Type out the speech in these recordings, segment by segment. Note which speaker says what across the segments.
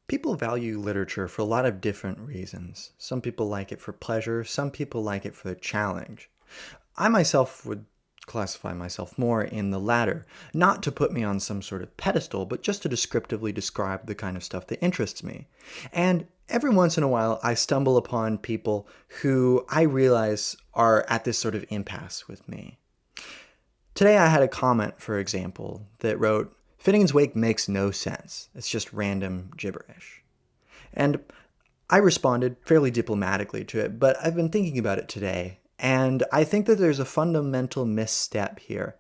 Speaker 1: People value literature for a lot of different reasons. Some people like it for pleasure, some people like it for the challenge. I myself would classify myself more in the latter, not to put me on some sort of pedestal, but just to descriptively describe the kind of stuff that interests me. And every once in a while, I stumble upon people who I realize are at this sort of impasse with me. Today I had a comment, for example, that wrote, Finnegans Wake makes no sense. It's just random gibberish. And I responded fairly diplomatically to it, but I've been thinking about it today, and I think that there's a fundamental misstep here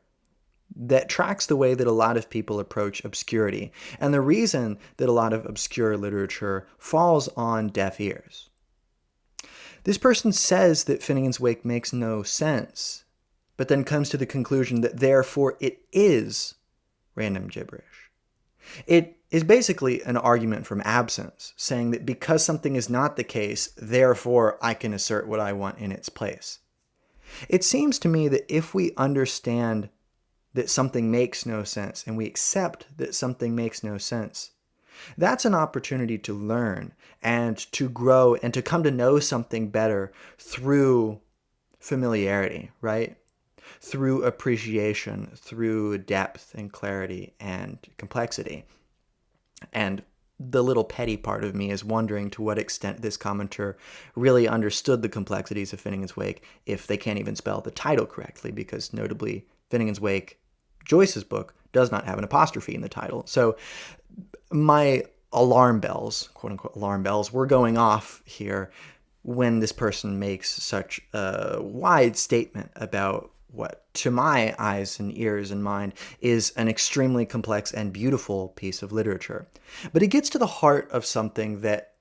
Speaker 1: that tracks the way that a lot of people approach obscurity, and the reason that a lot of obscure literature falls on deaf ears. This person says that Finnegans Wake makes no sense, but then comes to the conclusion that therefore it is random gibberish. It is basically an argument from absence, saying that because something is not the case, therefore I can assert what I want in its place. It seems to me that if we understand that something makes no sense and we accept that something makes no sense, that's an opportunity to learn and to grow and to come to know something better through familiarity, right? Through appreciation, through depth and clarity and complexity. And the little petty part of me is wondering to what extent this commenter really understood the complexities of Finnegans Wake if they can't even spell the title correctly, because notably Finnegans Wake, Joyce's book, does not have an apostrophe in the title. So my alarm bells, quote unquote alarm bells, were going off here when this person makes such a wide statement about what, to my eyes and ears and mind, is an extremely complex and beautiful piece of literature. But it gets to the heart of something that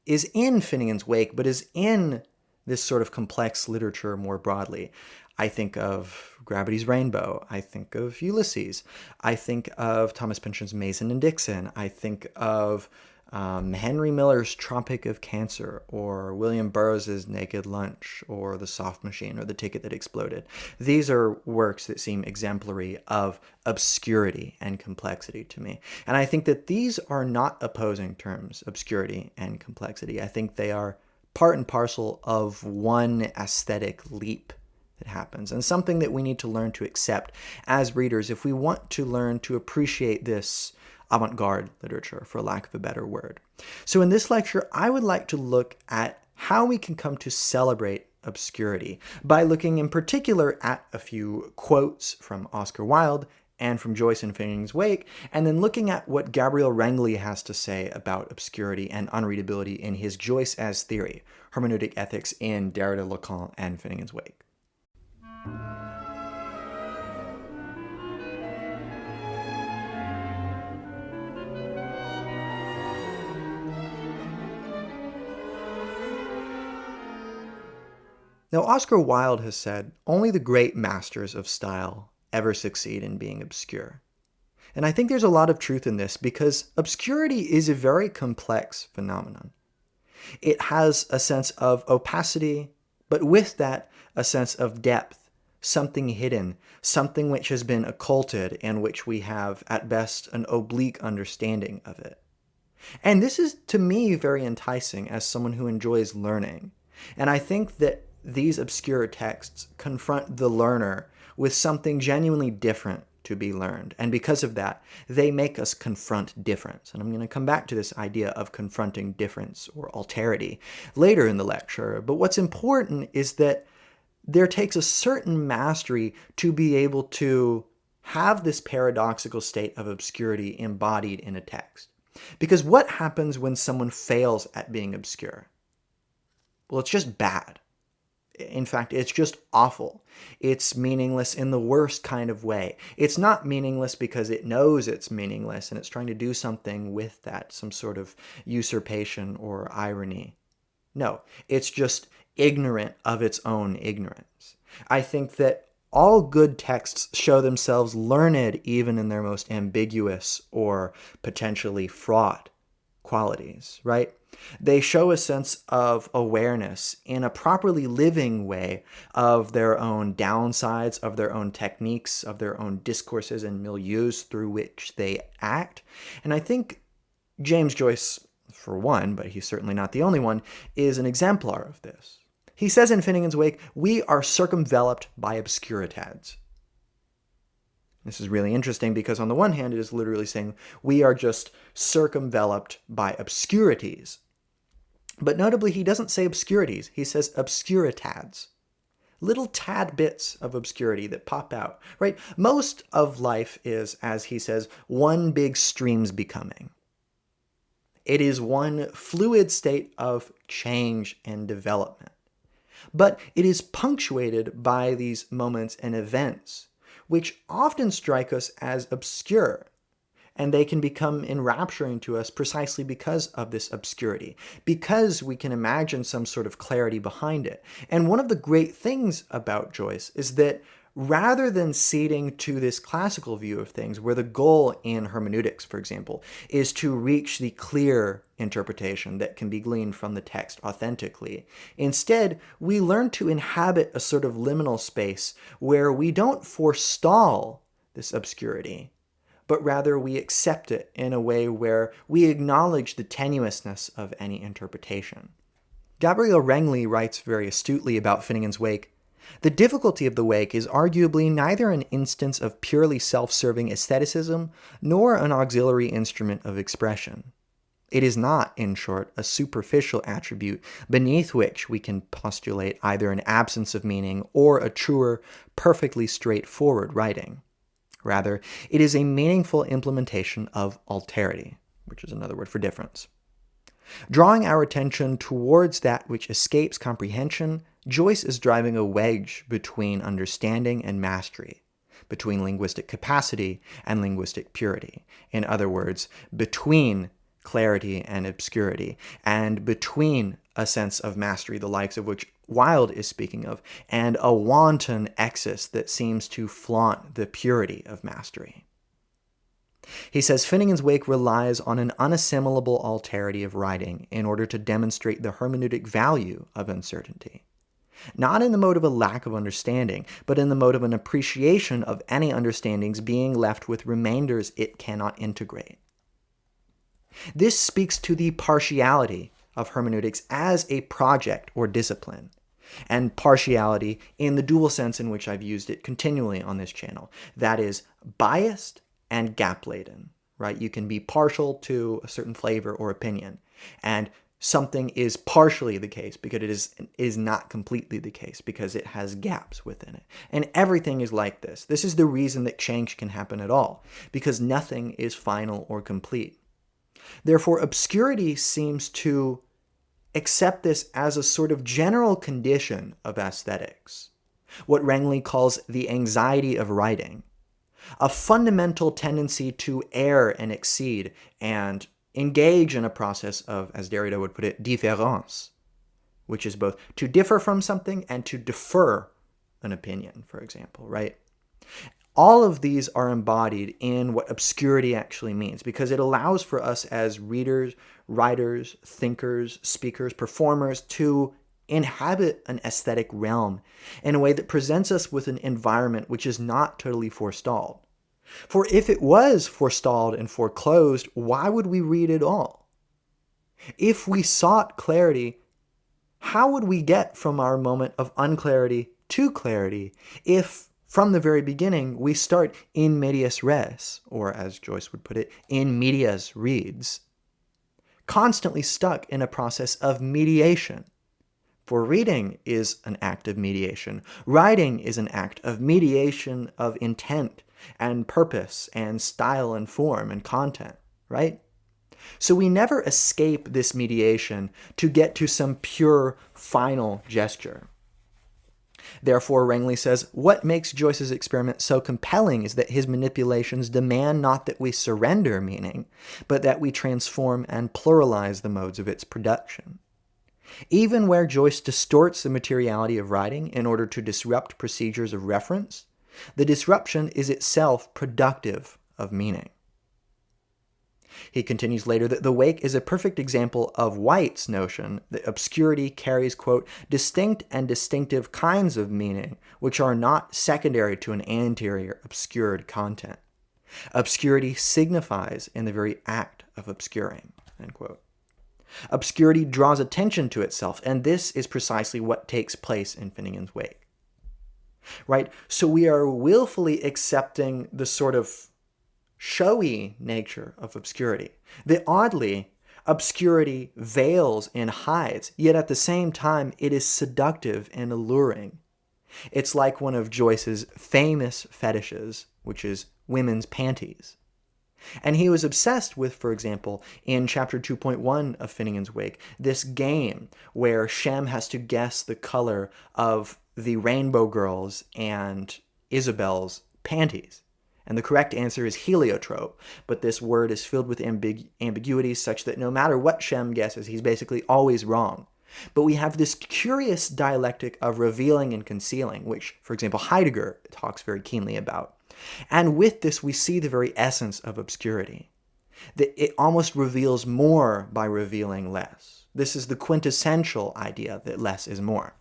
Speaker 1: is in Finnegans Wake, but is in this sort of complex literature more broadly. I think of Gravity's Rainbow. I think of Ulysses. I think of Thomas Pynchon's Mason and Dixon. I think of Henry Miller's Tropic of Cancer, or William Burroughs's Naked Lunch, or The Soft Machine, or The Ticket That Exploded. These are works that seem exemplary of obscurity and complexity to me. And I think that these are not opposing terms, obscurity and complexity. I think they are part and parcel of one aesthetic leap that happens, and something that we need to learn to accept as readers if we want to learn to appreciate this avant-garde literature, for lack of a better word. So in this lecture, I would like to look at how we can come to celebrate obscurity by looking in particular at a few quotes from Oscar Wilde and from Joyce and Finnegans Wake, and then looking at what Gabriel Renggli has to say about obscurity and unreadability in his Joyce as Theory, Hermeneutic Ethics in Derrida, Lacan, and Finnegans Wake. Now, Oscar Wilde has said, only the great masters of style ever succeed in being obscure. And I think there's a lot of truth in this because obscurity is a very complex phenomenon. It has a sense of opacity, but with that, a sense of depth, something hidden, something which has been occulted and which we have, at best, an oblique understanding of it. And this is, to me, very enticing as someone who enjoys learning. And I think that these obscure texts confront the learner with something genuinely different to be learned. And because of that, they make us confront difference. And I'm going to come back to this idea of confronting difference or alterity later in the lecture. But what's important is that there takes a certain mastery to be able to have this paradoxical state of obscurity embodied in a text. Because what happens when someone fails at being obscure? Well, it's just bad. In fact, it's just awful. It's meaningless in the worst kind of way. It's not meaningless because it knows it's meaningless and it's trying to do something with that, some sort of usurpation or irony. No, it's just ignorant of its own ignorance. I think that all good texts show themselves learned even in their most ambiguous or potentially fraught qualities, right? They show a sense of awareness in a properly living way of their own downsides, of their own techniques, of their own discourses and milieus through which they act. And I think James Joyce for one, but he's certainly not the only one, is an exemplar of this. He says in Finnegans Wake, we are circumveloped by obscuritads. This is really interesting because on the one hand, it is literally saying we are just circumveloped by obscurities. But notably, he doesn't say obscurities. He says obscuritads. Little tad bits of obscurity that pop out, right? Most of life is, as he says, one big stream's becoming. It is one fluid state of change and development. But it is punctuated by these moments and events, which often strike us as obscure, and they can become enrapturing to us precisely because of this obscurity, because we can imagine some sort of clarity behind it. And one of the great things about Joyce is that rather than ceding to this classical view of things, where the goal in hermeneutics, for example, is to reach the clear interpretation that can be gleaned from the text authentically, instead, we learn to inhabit a sort of liminal space where we don't forestall this obscurity, but rather we accept it in a way where we acknowledge the tenuousness of any interpretation. Gabriel Renggli writes very astutely about Finnegans Wake, the difficulty of the Wake is arguably neither an instance of purely self-serving aestheticism nor an auxiliary instrument of expression. It is not, in short, a superficial attribute beneath which we can postulate either an absence of meaning or a truer, perfectly straightforward writing. Rather, it is a meaningful implementation of alterity, which is another word for difference. Drawing our attention towards that which escapes comprehension, Joyce is driving a wedge between understanding and mastery, between linguistic capacity and linguistic purity. In other words, between clarity and obscurity, and between a sense of mastery, the likes of which Wilde is speaking of, and a wanton excess that seems to flaunt the purity of mastery. He says Finnegans Wake relies on an unassimilable alterity of writing in order to demonstrate the hermeneutic value of uncertainty. Not in the mode of a lack of understanding, but in the mode of an appreciation of any understandings being left with remainders it cannot integrate. This speaks to the partiality of hermeneutics as a project or discipline, and partiality in the dual sense in which I've used it continually on this channel. That is, biased and gap-laden, right? You can be partial to a certain flavor or opinion, and something is partially the case because it is not completely the case because it has gaps within it. And everything is like this. This is the reason that change can happen at all, because nothing is final or complete. Therefore, obscurity seems to accept this as a sort of general condition of aesthetics, what Renggli calls the anxiety of writing, a fundamental tendency to err and exceed and engage in a process of, as Derrida would put it, différance, which is both to differ from something and to defer an opinion, for example, right? All of these are embodied in what obscurity actually means because it allows for us as readers, writers, thinkers, speakers, performers to inhabit an aesthetic realm in a way that presents us with an environment which is not totally forestalled. For if it was forestalled and foreclosed, why would we read at all? If we sought clarity, how would we get from our moment of unclarity to clarity if from the very beginning we start in medias res, or as Joyce would put it, in medias reads, constantly stuck in a process of mediation? For reading is an act of mediation. Writing is an act of mediation of intent and purpose and style and form and content, right? So we never escape this mediation to get to some pure final gesture. Therefore, Renggli says, what makes Joyce's experiment so compelling is that his manipulations demand not that we surrender meaning, but that we transform and pluralize the modes of its production. Even where Joyce distorts the materiality of writing in order to disrupt procedures of reference, the disruption is itself productive of meaning. He continues later that the Wake is a perfect example of White's notion that obscurity carries, quote, distinct and distinctive kinds of meaning which are not secondary to an anterior obscured content. Obscurity signifies in the very act of obscuring, end quote. Obscurity draws attention to itself, and this is precisely what takes place in Finnegans Wake. Right? So we are willfully accepting the sort of showy nature of obscurity. That oddly, obscurity veils and hides, yet at the same time it is seductive and alluring. It's like one of Joyce's famous fetishes, which is women's panties. And he was obsessed with, for example, in chapter 2.1 of Finnegans Wake, this game where Shem has to guess the color of the Rainbow Girl's and Isabel's panties. And the correct answer is heliotrope, but this word is filled with ambiguities such that no matter what Shem guesses, he's basically always wrong. But we have this curious dialectic of revealing and concealing, which, for example, Heidegger talks very keenly about. And with this, we see the very essence of obscurity. That it almost reveals more by revealing less. This is the quintessential idea that less is more.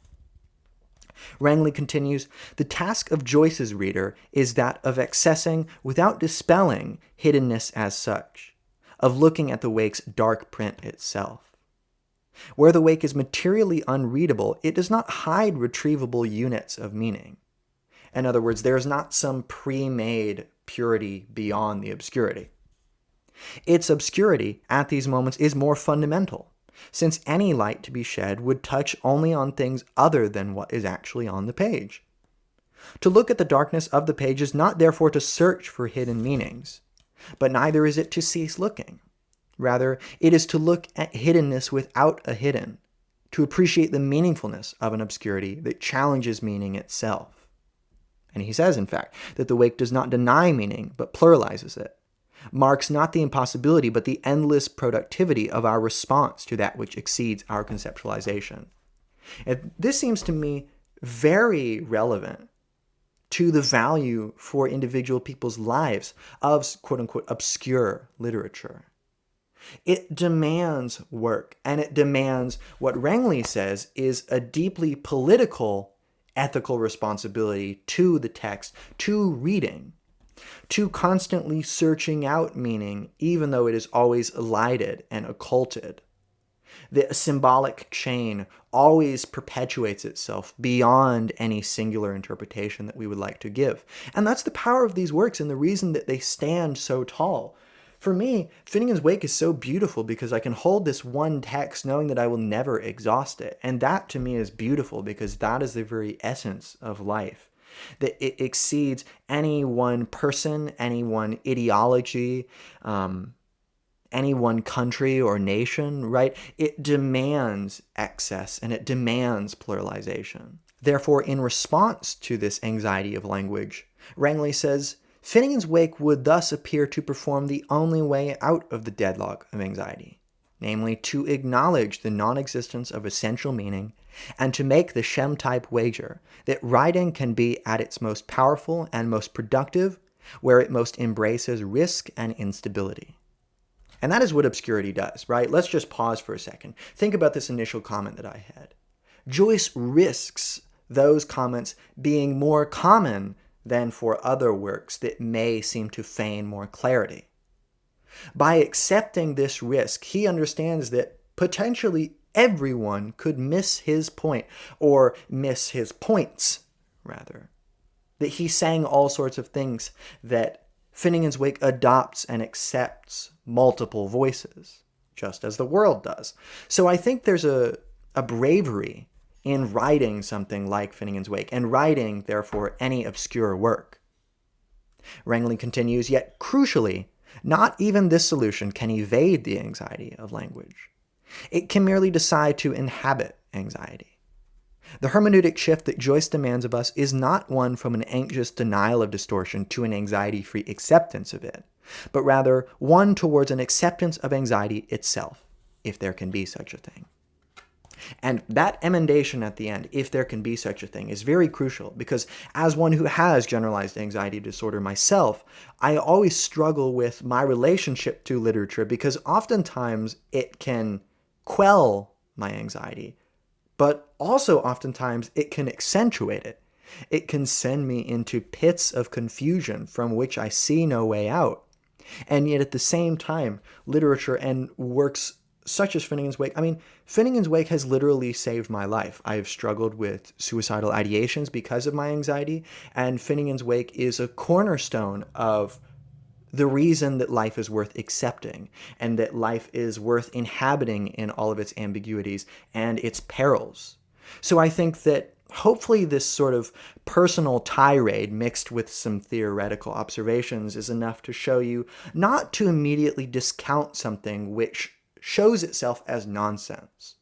Speaker 1: Renggli continues, the task of Joyce's reader is that of accessing, without dispelling, hiddenness as such, of looking at the Wake's dark print itself. Where the Wake is materially unreadable, it does not hide retrievable units of meaning. In other words, there is not some pre-made purity beyond the obscurity. Its obscurity at these moments is more fundamental, since any light to be shed would touch only on things other than what is actually on the page. To look at the darkness of the page is not therefore to search for hidden meanings, but neither is it to cease looking. Rather, it is to look at hiddenness without a hidden, to appreciate the meaningfulness of an obscurity that challenges meaning itself. And he says, in fact, that the Wake does not deny meaning, but pluralizes it, marks not the impossibility, but the endless productivity of our response to that which exceeds our conceptualization. And this seems to me very relevant to the value for individual people's lives of quote-unquote obscure literature. It demands work, and it demands what Renggli says is a deeply political ethical responsibility to the text, to reading, to constantly searching out meaning, even though it is always elided and occulted. The symbolic chain always perpetuates itself beyond any singular interpretation that we would like to give. And that's the power of these works and the reason that they stand so tall. For me, Finnegans Wake is so beautiful because I can hold this one text knowing that I will never exhaust it. And that to me is beautiful because that is the very essence of life. That it exceeds any one person, any one ideology, any one country or nation, right? It demands excess and it demands pluralization. Therefore, in response to this anxiety of language, Renggli says, Finnegans Wake would thus appear to perform the only way out of the deadlock of anxiety, namely to acknowledge the non-existence of essential meaning and to make the Shem-type wager that writing can be at its most powerful and most productive where it most embraces risk and instability. And that is what obscurity does, right? Let's just pause for a second. Think about this initial comment that I had. Joyce risks those comments being more common than for other works that may seem to feign more clarity. By accepting this risk, he understands that potentially everyone could miss his point, or miss his points, rather. That he's saying all sorts of things, that Finnegans Wake adopts and accepts multiple voices, just as the world does. So I think there's a bravery in writing something like Finnegans Wake, and writing, therefore, any obscure work. Renggli continues, yet crucially, not even this solution can evade the anxiety of language. It can merely decide to inhabit anxiety. The hermeneutic shift that Joyce demands of us is not one from an anxious denial of distortion to an anxiety-free acceptance of it, but rather one towards an acceptance of anxiety itself, if there can be such a thing. And that emendation at the end, if there can be such a thing, is very crucial because as one who has generalized anxiety disorder myself, I always struggle with my relationship to literature because oftentimes it can quell my anxiety, but also oftentimes it can accentuate it. It can send me into pits of confusion from which I see no way out. And yet at the same time, literature and works such as Finnegans Wake. I mean, Finnegans Wake has literally saved my life. I have struggled with suicidal ideations because of my anxiety, and Finnegans Wake is a cornerstone of the reason that life is worth accepting and that life is worth inhabiting in all of its ambiguities and its perils. So I think that hopefully this sort of personal tirade mixed with some theoretical observations is enough to show you not to immediately discount something which shows itself as nonsense.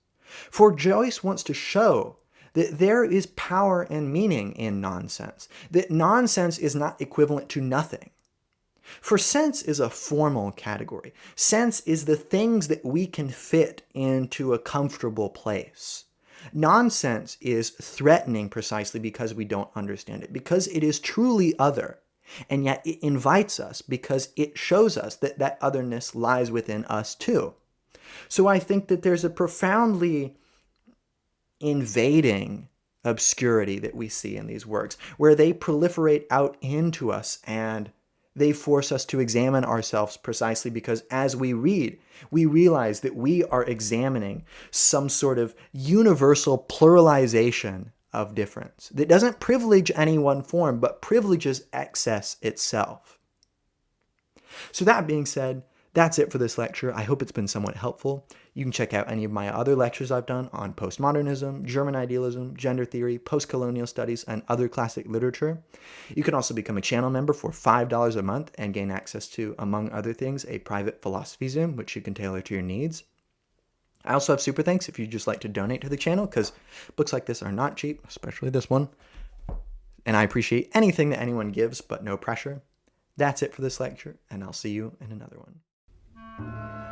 Speaker 1: For Joyce wants to show that there is power and meaning in nonsense, that nonsense is not equivalent to nothing. For sense is a formal category. Sense is the things that we can fit into a comfortable place. Nonsense is threatening precisely because we don't understand it, because it is truly other, and yet it invites us because it shows us that that otherness lies within us too. So I think that there's a profoundly invading obscurity that we see in these works, where they proliferate out into us and they force us to examine ourselves precisely because as we read, we realize that we are examining some sort of universal pluralization of difference that doesn't privilege any one form, but privileges excess itself. So that being said, that's it for this lecture. I hope it's been somewhat helpful. You can check out any of my other lectures I've done on postmodernism, German idealism, gender theory, post-colonial studies, and other classic literature. You can also become a channel member for $5 a month and gain access to, among other things, a private philosophy Zoom, which you can tailor to your needs. I also have super thanks if you'd just like to donate to the channel, because books like this are not cheap, especially this one. And I appreciate anything that anyone gives, but no pressure. That's it for this lecture, and I'll see you in another one.